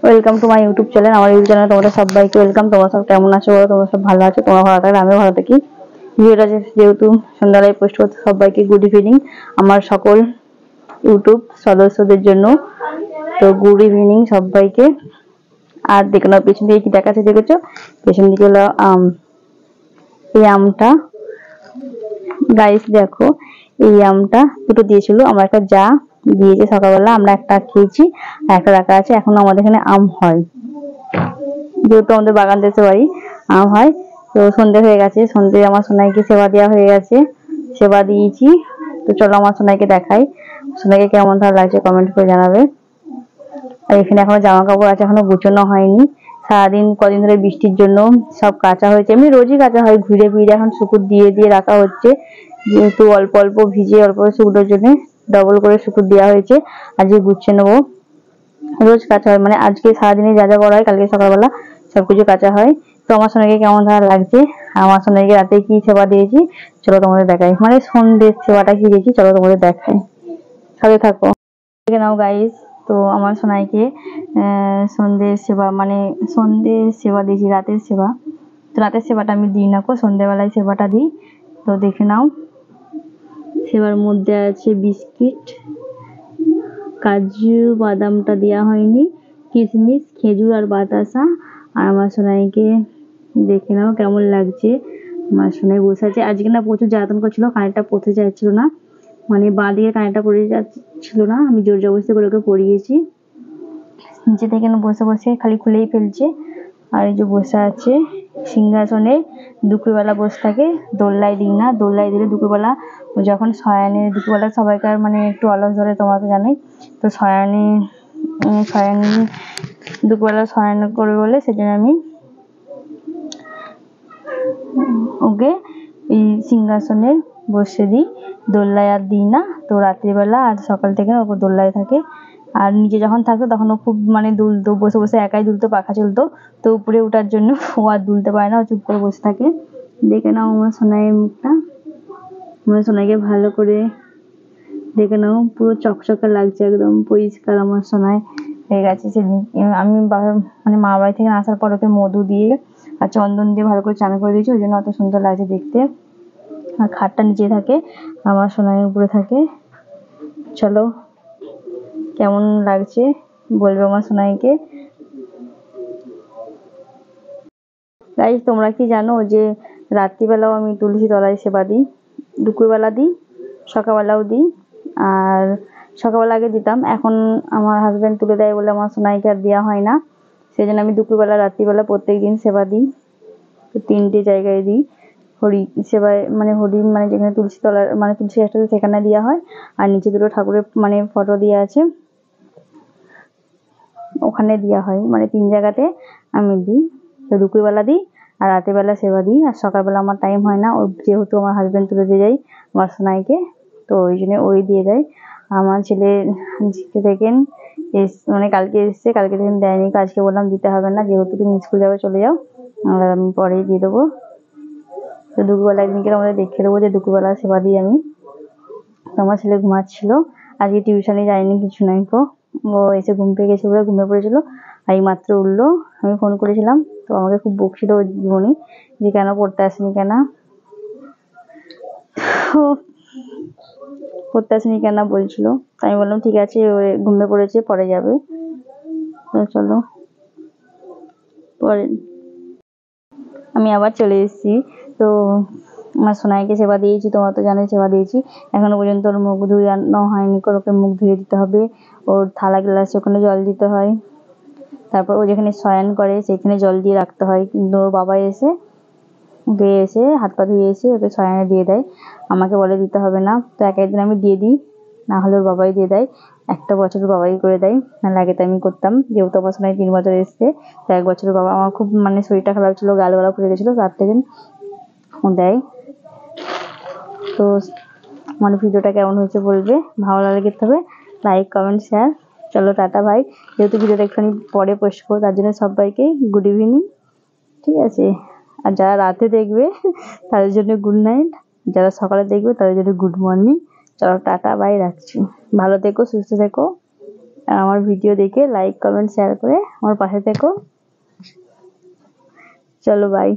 Welcome to my YouTube channel. আমার YouTube চ্যানেলে তোমাদের সবাইকে ওয়েলকাম। তোমরা সব কেমন আছো বলো? তোমরা সব ভালো আছো? তোমরা ভালো থাকলে আমিও ভালো থাকি। ভিডিওটা যেহেতু সন্ধ্যাবেলায় পোস্ট করতে, সবাইকে গুড ইভিনিং আমার সকল ইউটিউব সদস্যদের জন্য। তো গুড ইভিনিং সবাইকে। আর দেখো না পেছন দিকে কি দেখাচ্ছে দেখেছো? পেছন দিকে হলো এই আমটা। গাইস দেখো, এই আমটা দুটো দিয়েছিল, আমার একটা যা দিয়েছে সকালবেলা, আমরা একটা খেয়েছি আর একটা রাখা আছে। এখনো আমাদের এখানে আম হয়, যেহেতু আমাদের বাগান দেশে বাড়ি, আম হয়। তো সন্ধ্যে হয়ে গেছে, সন্ধ্যে আমার সোনাইকে সেবা দেওয়া হয়ে গেছে, সেবা দিয়েছি। তো চলো আমার সোনাইকে দেখাই, সোনাইকে কেমন ভালো লাগছে কমেন্ট করে জানাবে। আর এখানে এখনো জামা কাপড় আছে, এখনো গুছানো হয়নি। সারাদিন কদিন ধরে বৃষ্টির জন্য সব কাঁচা হয়েছে, এমনি রোজই কাঁচা হয়, ঘুরে ফিরে এখন শুকুর দিয়ে দিয়ে রাখা হচ্ছে, যেহেতু অল্প অল্প ভিজে অল্প শুকুরের জন্য ডবল করে শুকুর দেওয়া হয়েছে। আজকে গুছিয়ে নেবো, রোজ কাঁচা হয়, মানে আজকে সারাদিনে যা যা করা হয় কালকে সকালবেলা সবকিছু কাঁচা হয়। তো আমার সোনাইকে কেমন ভালো লাগছে, আমার সোনাইকে রাতে কি সেবা দিয়েছি চলো তোমাদের দেখাই, মানে সন্ধ্যের সেবাটা কি দিয়েছি চলো তোমাদের দেখাই, সাথে থাকো, দেখে নাও গাইস। তো আমার সোনাইকে সন্ধ্যের সেবা, মানে সন্ধ্যের সেবা দিয়েছি, রাতের সেবা। তো রাতের সেবাটা আমি দিই না, সন্ধ্যেবেলায় সেবাটা দিই। তো দেখে নাও, সেবার মধ্যে আছে বিস্কিট, কাজু বাদামটা দেওয়া হয়নি, কিশমিশ খেজুর আর বাতাসা। আর আমার সোনাইকে দেখে নাও কেমন লাগছে। আমার সোনাই বসে আছে, আজকে না প্রচুর জ্বালাতন করছিল, কানেরটা পড়তে চাইছিল না, মানে বাঁ দিকে কানেরটা পড়ে যাচ্ছিল না, আমি জোর জবরদস্তি করে ওকে পরিয়েছি। নিচে থেকে বসে বসে খালি খুলেই ফেলছে। আর এই যে বসে আছে সিংহাসনে, দুপুরবেলা বসে থাকে, দোল্লায় দিই না, দোল্লায় দিলে দুপুরবেলা যখন শয়ানে, দুপুরবেলা সবাইকার মানে একটু অলস ধরে তোমরা তো জানোই। তো শয়ানে দুপুরবেলা শয়ান করবে বলে সেজন্য আমি ওকে এই সিংহাসনে বসে দিই, দোল্লায় আর দিই না। তো রাত্রিবেলা আর সকাল থেকে ওপর দোল্লায় থাকে। আর নিচে যখন থাকতো তখন ও খুব মানে দুলতো, বসে বসে একাই দুলতো, পাখা চলতো। তো উপরে ওঠার জন্য ও আর দুলতে পারে না, ও চুপ করে বসে থাকে। দেখে নাও আমার সোনাইয়ের মুখটা, আমার সোনাইকে ভালো করে দেখে নাও, পুরো চকচকে লাগছে, একদম পরিষ্কার আমার সোনাই হয়ে গেছে। সেদিন আমি মানে মা বাড়ি থেকে আসার পর ওকে মধু দিয়ে আর চন্দন দিয়ে ভালো করে চান করে দিয়েছি, ওই জন্য অত সুন্দর লাগছে দেখতে। আর খাটটা নিচে থাকে, আমার সোনাইয়ের উপরে থাকে। চলো কেমন লাগছে বলবে আমার সোনাইকে। গাইস তোমরা কি জানো যে রাত্রিবেলাও আমি তুলসী তলায় সেবা দিই, দুপুরবেলা দিই, সকালবেলাও দিই। আর সকালবেলা আগে দিতাম, এখন আমার হাজব্যান্ড তুলে দেয় বলে আমার সোনাইকে আর দেওয়া হয় না, সেই জন্য আমি দুপুরবেলা রাত্রিবেলা প্রত্যেক দিন সেবা দিই। তো 3টে জায়গায় দিই, হরি সেবায় মানে হরি মানে যেখানে তুলসী তলার মানে তুলসী গাছটা সেখানে দেওয়া হয়, আর নিচে দুটো ঠাকুরের মানে ফটো দেওয়া আছে ওখানে দেওয়া হয়, মানে 3 জায়গাতে আমি দিই। তো দুপুরবেলা দিই আর রাতের বেলা সেবা দিই। আর সকালবেলা আমার টাইম হয় না, যেহেতু আমার হাজব্যান্ড তুলে দিয়ে যায় আমার সোনাইকে, তো ওই জন্য ওই দিয়ে দেয়। আমার ছেলে দেখেন মানে কালকে এসছে, কালকে দেখেন দেয়নি, আজকে বললাম দিতে হবে না, যেহেতু তুমি স্কুল যাবে চলে যাও, আর আমি পরেই দিয়ে দেবো। তো দুপুরবেলা একদিনকে আমাদের দেখিয়ে দেবো যে দুপুরবেলা সেবা দিই আমি। তো আমার ছেলে ঘুমাচ্ছিল, আজকে টিউশনে যায়নি, কিছু নাই গো, ও এসে ঘুম পেয়ে গেছে বলে ঘুমিয়ে পড়েছিল, আর এই মাত্র উঠলো। আমি ফোন করেছিলাম, তো আমাকে খুব বকছিল ওর জীবনী যে কেন পড়তে আসেনি, কেন পড়তে আসেনি কেন বলছিল। আমি বললাম ঠিক আছে, ঘুমিয়ে পড়েছে, পরে যাবে। তো চলো পরে আমি আবার চলে এসেছি। তো আমার সোনাইকে সেবা দিয়েছি, তোমরা তো জানোই সেবা দিয়েছি। এখনো পর্যন্ত ওর মুখ ধুয়ানো হয়নি, ওকে মুখ ধুয়ে দিতে হবে, ওর থালা গ্লাসে ওখানে জল দিতে হয়, তারপর ও যেখানে শয়ন করে সেখানে জল দিয়ে রাখতে হয়। কিন্তু ওর বাবা এসে ধুয়ে এসে হাত পা ধুয়ে এসে ওকে শয়নে দিয়ে দেয়, আমাকে বলে দিতে হবে না। তো এক একদিন আমি দিয়ে দিই, না হলে ওর বাবাই দিয়ে দেয়, একটা বছর বাবাই করে দেয়, না লাগে তো আমি করতাম, যেহেতু আমার সোনাই 3 বছর এসছে। তো 1 বছরের বাবা, আমার খুব মানে শরীরটা খারাপ ছিল, গালগলা ফুলে গেছিলো, তার থেকে দেয়। তো আমার ভিডিওটা কেমন হয়েছে বলবে, ভালো লাগলে করতে হবে লাইক কমেন্ট শেয়ার। চলো টাটা ভাই, যেহেতু ভিডিওটা একটুখানি পরে পোস্ট করবো তার জন্য সবাইকে গুড ইভিনিং, ঠিক আছে। আর যারা রাতে দেখবে তাদের জন্য গুড নাইট, যারা সকালে দেখবে তাদের জন্য গুড মর্নিং। চলো টাটা বাই, রাখছি, ভালো থেকো, সুস্থ থেকো, আর আমার ভিডিও দেখে লাইক কমেন্ট শেয়ার করে আমার পাশে থেকো। চলো বাই।